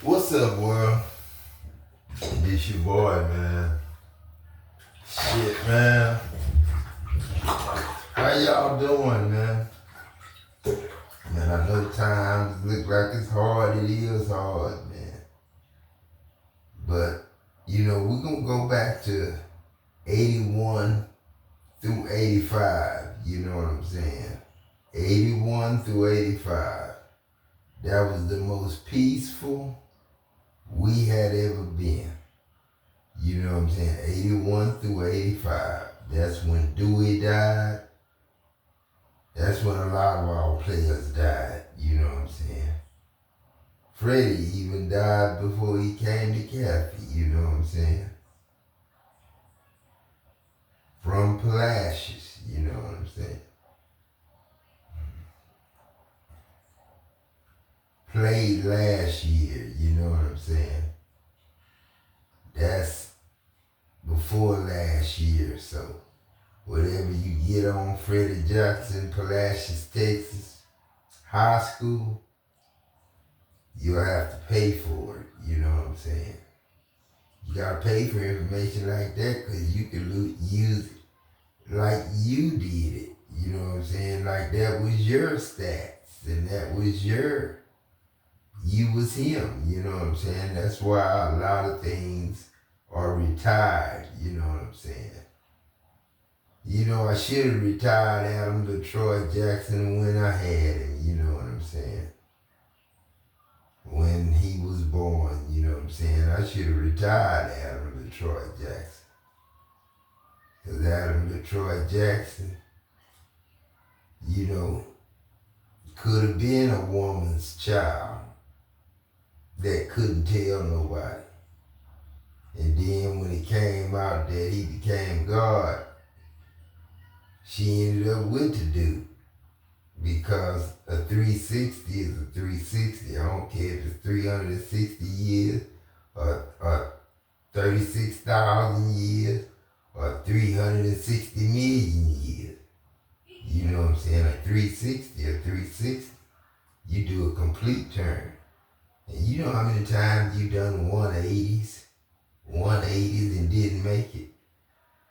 What's up, world? This your boy, man. Shit, man. How y'all doing, man? Man, I know times look like it's hard. It is hard, man. But, we're going to go back to 81 through 85. You know what I'm saying? 81 through 85. That was the most peaceful we had ever been. You know what I'm saying? 81 through 85. That's when Dewey died. That's when a lot of our players died. You know what I'm saying? Freddie even died before he came to Kathy. You know what I'm saying? From Palacios. You know what I'm saying? Played last year. You know what I'm saying? That's before last year, so whatever you get on Freddie Jackson, Palacios, Texas, high school, you'll have to pay for it. You know what I'm saying? You gotta pay for information like that because you can use it like you did it. You know what I'm saying? Like that was your stats and that was you was him. You know what I'm saying? That's why a lot of things are retired. You know what I'm saying? I should have retired Adam LaTroy Jackson when I had him, you know what I'm saying? When he was born, you know what I'm saying? I should have retired Adam LaTroy Jackson. Because Adam LaTroy Jackson, could have been a woman's child that couldn't tell nobody. And then when it came out that he became God, she ended up with the dude because a 360 is a 360. I don't care if it's 360 years or 36,000 years or 360 million years. You know what I'm saying? A 360 or 360, you do a complete turn. And you know how many times you done 180s and didn't make it?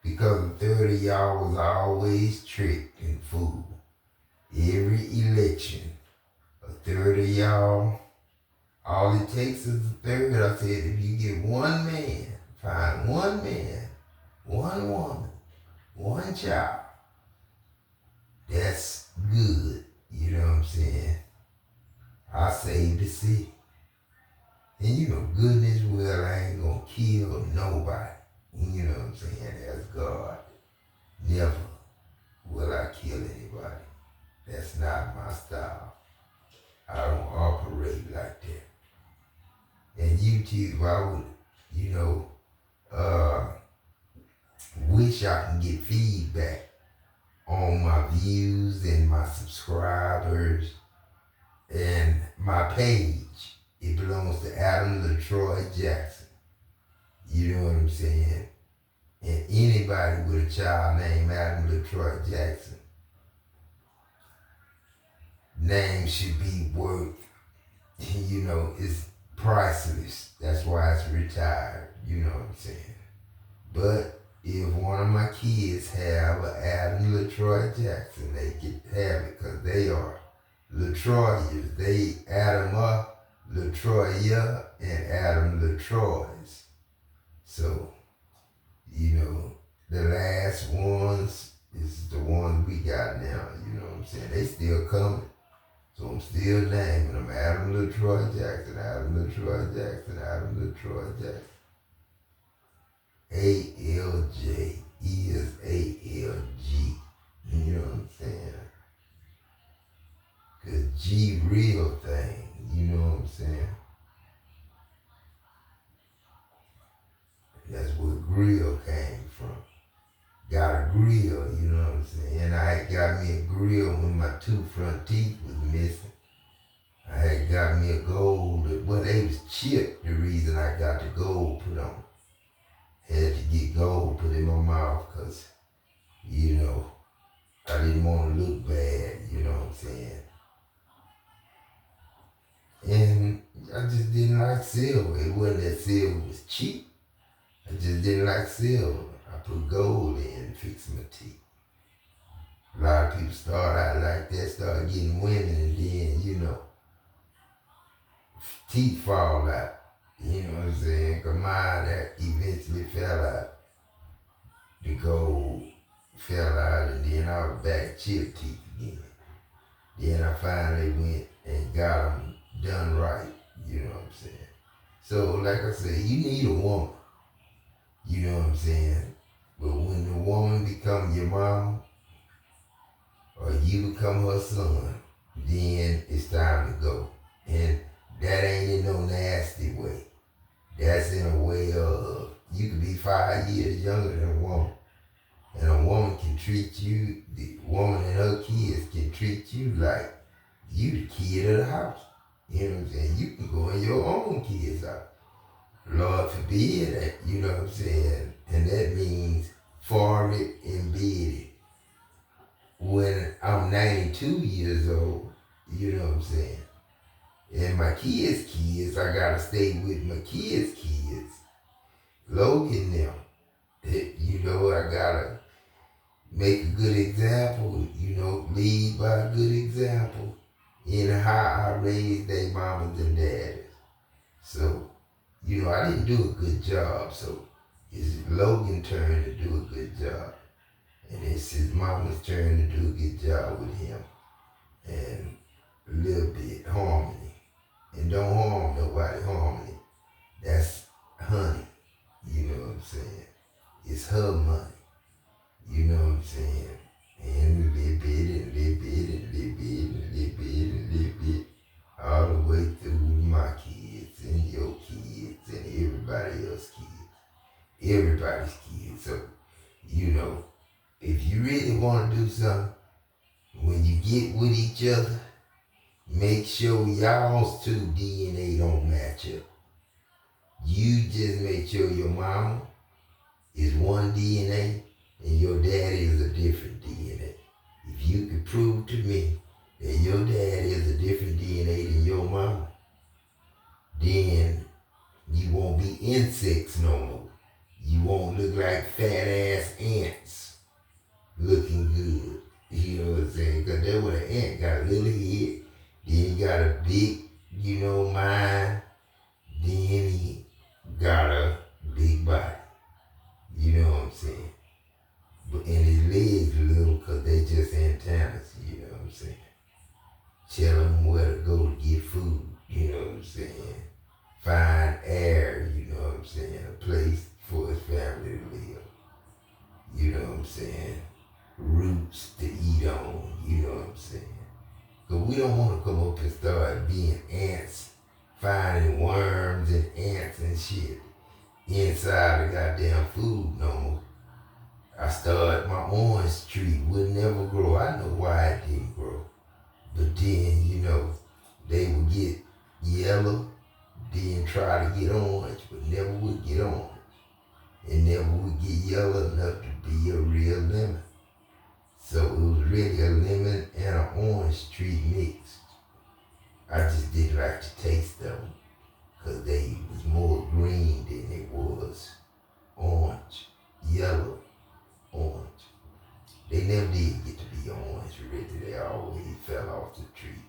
Because a third of y'all was always tricked and fooled. Every election, a third of y'all, all it takes is a third. I said, if you get one man, find one man, one woman, one child, that's good. You know what I'm saying? I saved the city. And goodness well, I ain't gonna kill nobody. You know what I'm saying? That's God. Never will I kill anybody. That's not my style. I don't operate like that. And YouTube, I would, wish I can get feedback on my views and my subscribers and my page. It belongs to Adam LaTroy Jackson. You know what I'm saying? And anybody with a child named Adam LaTroy Jackson, name should be worth, it's priceless. That's why it's retired. You know what I'm saying? But if one of my kids have an Adam LaTroy Jackson, they can have it because they are LaTroyers. They Adam up, LaTroya, and Adam LaTroy's. So, the last ones is the ones we got now. You know what I'm saying? They still coming. So I'm still naming them Adam LaTroy Jackson, Adam LaTroy Jackson, Adam LaTroy Jackson. ALJ is ALG. You know what I'm saying? Cause G real thing. You know what I'm saying? That's where grill came from. Got a grill, you know what I'm saying? And I had got me a grill when my two front teeth was missing. I had got me a gold, well, they was chipped, the reason I got the gold put on. Had to get gold put in my mouth because, I didn't want to look bad, you know what I'm saying? And I just just didn't like silver. It wasn't that silver was cheap. I just didn't like silver. I put gold in to fix my teeth. A lot of people start out like that, start getting women, and then, teeth fall out. You know what I'm saying? Cause mine that eventually fell out. The gold fell out, and then all the back chip teeth again. Then I finally went and got them done right. You know what I'm saying? So, like I said, you need a woman. You know what I'm saying? But when the woman become your mom, or you become her son, then it's time to go. And that ain't in no nasty way. That's in a way of, you could be 5 years younger than a woman. And a woman can treat you, the woman and her kids can treat you like you the kid of the house. You know what I'm saying? You can go in your own kids' house. Lord forbid that, you know what I'm saying? And that means foreign embedded. When I'm 92 years old, you know what I'm saying? And my kids, I gotta stay with my kids. Logan them. I gotta make a good example, lead by a good example in how I raised their mamas and daddies. So, I didn't do a good job, so it's Logan's turn to do a good job. And it's his mama's turn to do a good job with him. And a little bit harmony. And don't harm nobody, harmony. That's honey. You know what I'm saying? It's her money. You know what I'm saying? And a little bit, and a little bit, and a little bit, and a little bit, and a little bit. All the way through my kids, and your kids, and everybody else's kids. Everybody's kids. So, if you really want to do something, when you get with each other, make sure y'all's two DNA don't match up. You just make sure your mama is one DNA and your daddy is a different DNA. If you can prove to me that your daddy is a different DNA than your mama, then you won't be insects no more. You won't look like fat ass ants looking good. You know what I'm saying? Because that's what an ant got, a little head, then he got a big, mind, then he got a big body. You know what I'm saying? And his legs little because they just antennas, you know what I'm saying? Tell him where to go to get food, you know what I'm saying? Find air, you know what I'm saying? A place for his family to live. You know what I'm saying? Roots to eat on, you know what I'm saying? Because we don't want to come up and start being ants, finding worms and ants and shit inside the goddamn food no more. I started, my orange tree would never grow. I know why it didn't grow. But then, they would get yellow, then try to get orange, but never would get orange. And never would get yellow enough to be a real lemon. So it was really a lemon and an orange tree mixed. I just didn't like the taste of them because they was more green than it was orange, yellow, orange. They never did get to be orange, really. They always fell off the tree,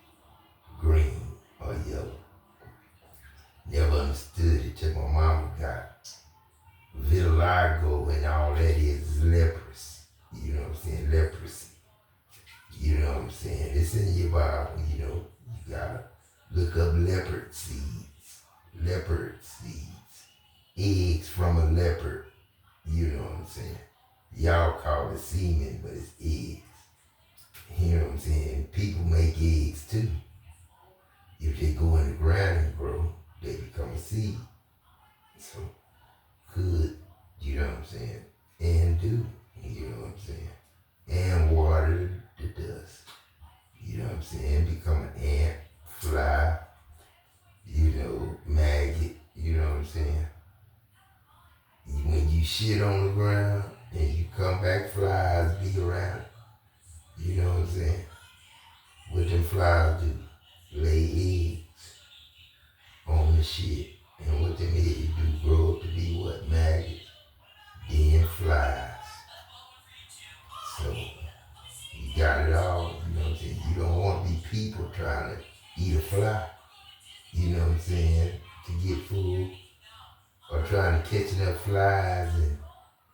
green or yellow. Never understood it till my mama got vitiligo and all that is leprosy. You know what I'm saying? Leprosy. You know what I'm saying? It's in your Bible, you gotta look up leopard seeds. Leopard seeds. Eggs from a leopard. You know what I'm saying? Y'all call it semen, but it's eggs. You know what I'm saying? People make eggs too. If they go in the ground and grow, they become a seed. So, could, you know what I'm saying? And do, you know what I'm saying? And water the dust. You know what I'm saying? Become an ant, fly, maggot, you know what I'm saying? When you shit on the ground and you come back, flies be around. You know what I'm saying? What them flies do? Lay eggs on the shit. And what them eggs do, grow up to be what? Maggots, then flies. So you got it all, you know what I'm saying? You don't want to be people trying to eat a fly, you know what I'm saying, to get food. Or trying to catch enough flies and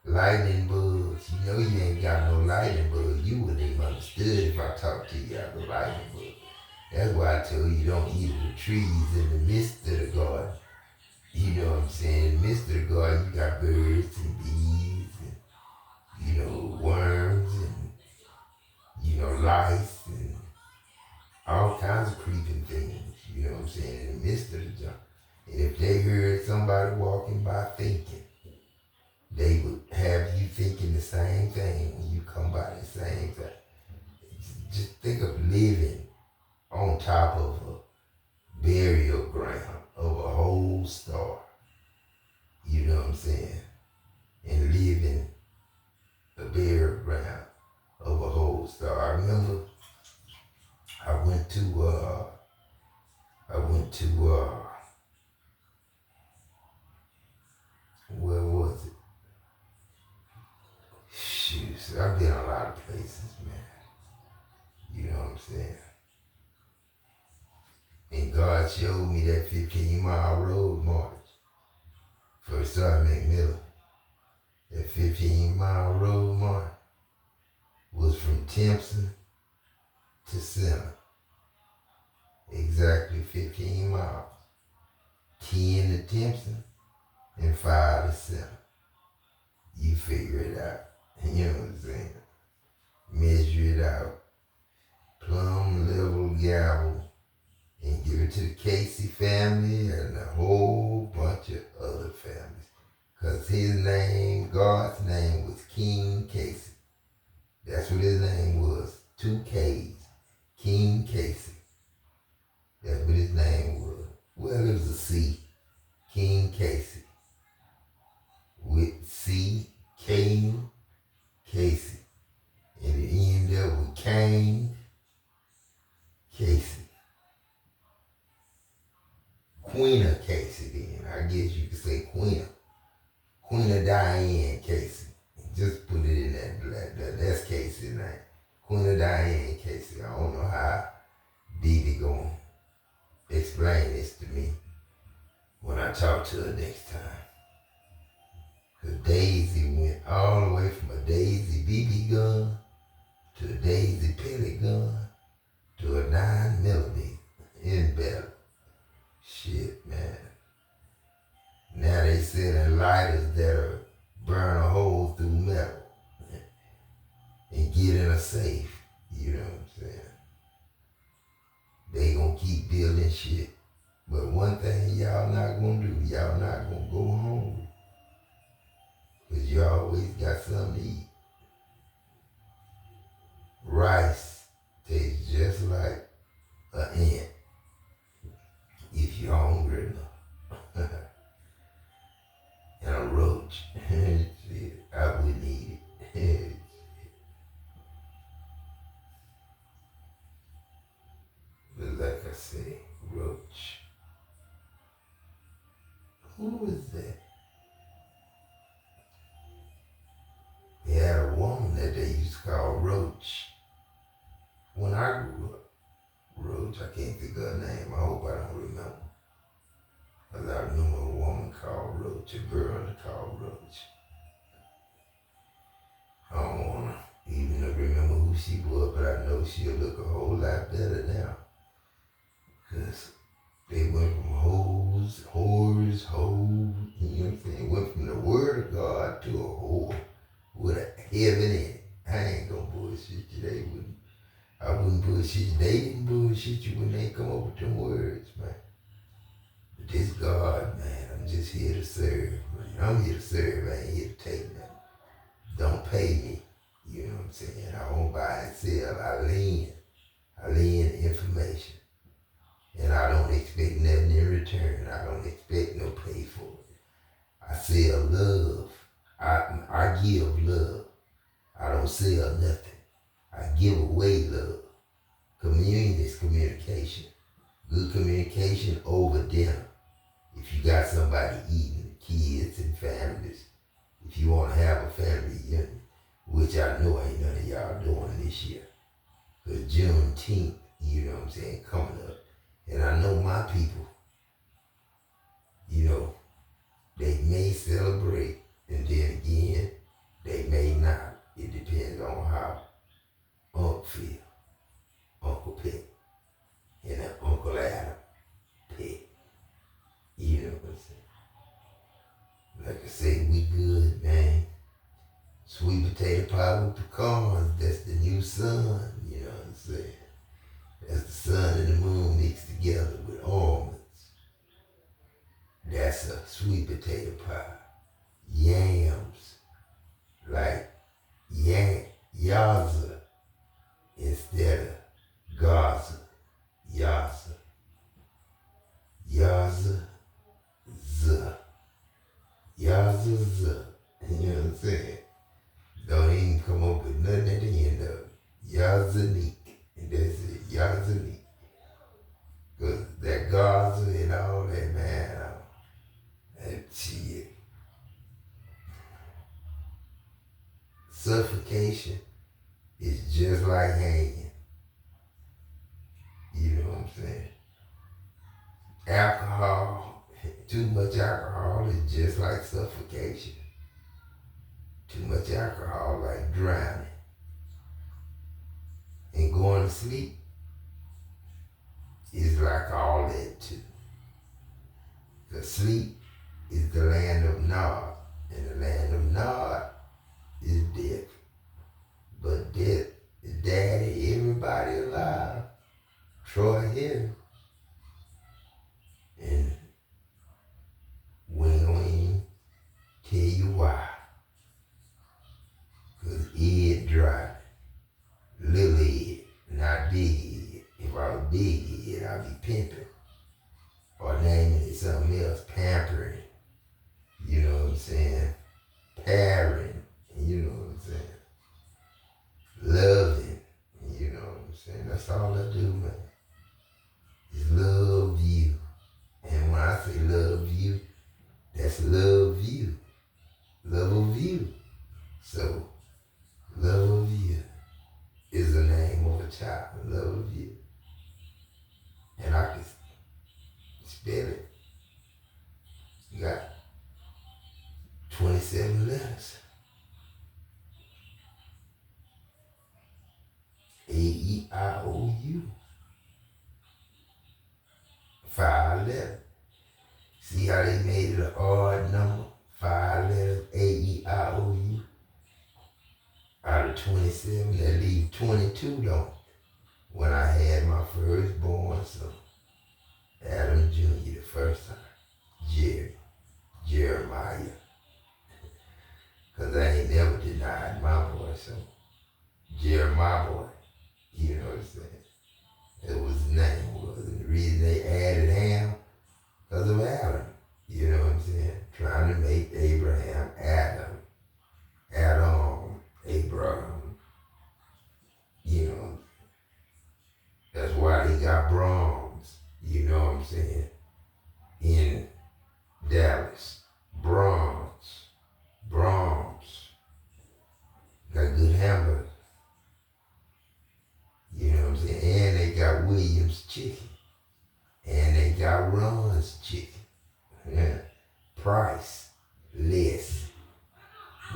lightning bugs. You know you ain't got no lightning bug. You wouldn't even understood if I talked to you about the lightning bug. That's why I told you don't eat the trees in the midst of the garden. You know what I'm saying? In the midst of the garden, you got birds and bees and, you know, worms and, you know, lice and all kinds of creeping things. You know what I'm saying? In the midst of the junk. And if they heard somebody walking by thinking, they would have you thinking the same thing when you come by the same thing. Just think of living on top of a burial ground of a whole star. You know what I'm saying? And living a burial ground of a whole star. I remember I went to where was it? Shoot, I've been a lot of places, man. You know what I'm saying? And God showed me that 15-mile road march. First time McMillan. That 15-mile road march was from Timpson to Center. Exactly 15 miles. 10 to Timpson and 5 to Center. You figure it out. You know what I'm saying? Measure it out. Plumb level gavel and give it to the Casey family and a whole bunch of other families. Because his name, God's name, was King Casey. That's what his name was. 2 K's. King Casey. That's what his name was. Well, it was a C. King Casey. With C, King Casey. And it ended up with Kane Casey. Queen of Casey then. I guess you could say Queen of Diane Casey. Just put it in that's Casey's name. Queen of Diane Casey. I don't know how Dee gonna explain this to me when I talk to her next time. Cause Daisy went all the way from a Daisy BB gun to a Daisy pellet gun to a 9mm in battle. Shit, man. Now they selling lighters that'll burn a hole through metal and get in a safe. You know what I'm saying? They gonna keep building shit. But one thing y'all not gonna do, y'all not gonna go hungry. Cause you always got something to eat. Rice tastes just like an ant if you're hungry enough. And a roach. Shit, I wouldn't eat it. But like I say, roach. Who was that? They had a woman that they used to call Roach. When I grew up, Roach, I can't think of her name. I hope I don't remember. Because I remember a woman called Roach, a girl called Roach. I don't want to even remember who she was, but I know she'll look a whole lot better now. Because they went from hoes, whores, hoes, you know what I'm saying? Went from the word of God to a whore with a heaven in it. I ain't gonna bullshit you. I wouldn't bullshit you. They didn't bullshit you when they come up with them words, man. But this God, man, I'm just here to serve, man. I'm here to serve, I ain't here to take nothing. Don't pay me, you know what I'm saying? I won't buy and sell, I lend information. And I don't expect nothing in return. I don't expect no pay for it. I sell love. I give love. I don't sell nothing. I give away love. Communion is communication. Good communication over dinner If you got somebody eating, kids and families, if you want to have a family reunion, which I know ain't none of y'all doing this year, because Juneteenth, you know what I'm saying, coming up. And I know my people, you know, they may celebrate, and then again, they may not. It depends on how Uncle feel, Uncle Pet, and Uncle Adam Pet. You know what I'm saying? Like I say, we good, man. Sweet potato pie with pecans, that's the new sun, you know what I'm saying? That's the sun and the moon mixed together with almonds. That's a sweet potato pie. Yams, like yaza instead of Gaza. Yaza. Yaza, za. Yaza, za. You know what I'm saying? Don't even come up with nothing at the end of it. Yazanik. And that's it. Yazanik. Because that Gaza and all that, man, that shit. Suffocation is just like hanging. You know what I'm saying? Alcohol, too much alcohol is just like suffocation. Too much alcohol like drowning. And going to sleep is like all that too. Because sleep is the land of Nod. And the land of Nod is death. But death is daddy, everybody alive. Troy Hill. And we ain't gonna even tell you why. Because Ed driving. Little Ed, not Big Ed. If I was Big Ed, I'd be pimping. Or naming it something else, pampering. You know what I'm saying? Parent. You know what I'm saying? Loving. You know what I'm saying? That's all I do, man. Is love you. And when I say love you, that's love you. Love of you. So, love of you is the name of a child. Love of you. And I can spell it. You got 27 letters. A-E-I-O-U. 5 letters. See how they made it an odd number? 5 letters, A-E-I-O-U. Out of 27, that leave 22 don't. When I had my firstborn son, Adam Jr. the first time, Jeremiah. Because I ain't never denied my boy, so Jeremiah boy, you know what I'm saying? That was his name was. And the reason they added Ham, because of Adam, you know what I'm saying? Trying to make Abraham Adam, Abraham, you know. That's why they got Brahms, you know what I'm saying, in Dallas. Brahms. Got good hamburgers. You know what I'm saying? And they got Williams chicken. And they got Ron's chicken. Yeah. Price, less,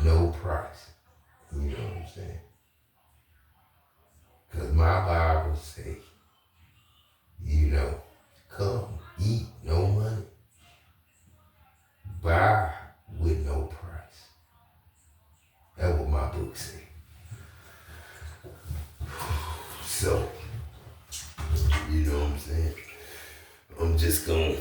no price. You know what I'm saying? Because my Bible say, you know, come, eat, no money, buy with no price. That's what my book say. So, you know what I'm saying? I'm just gonna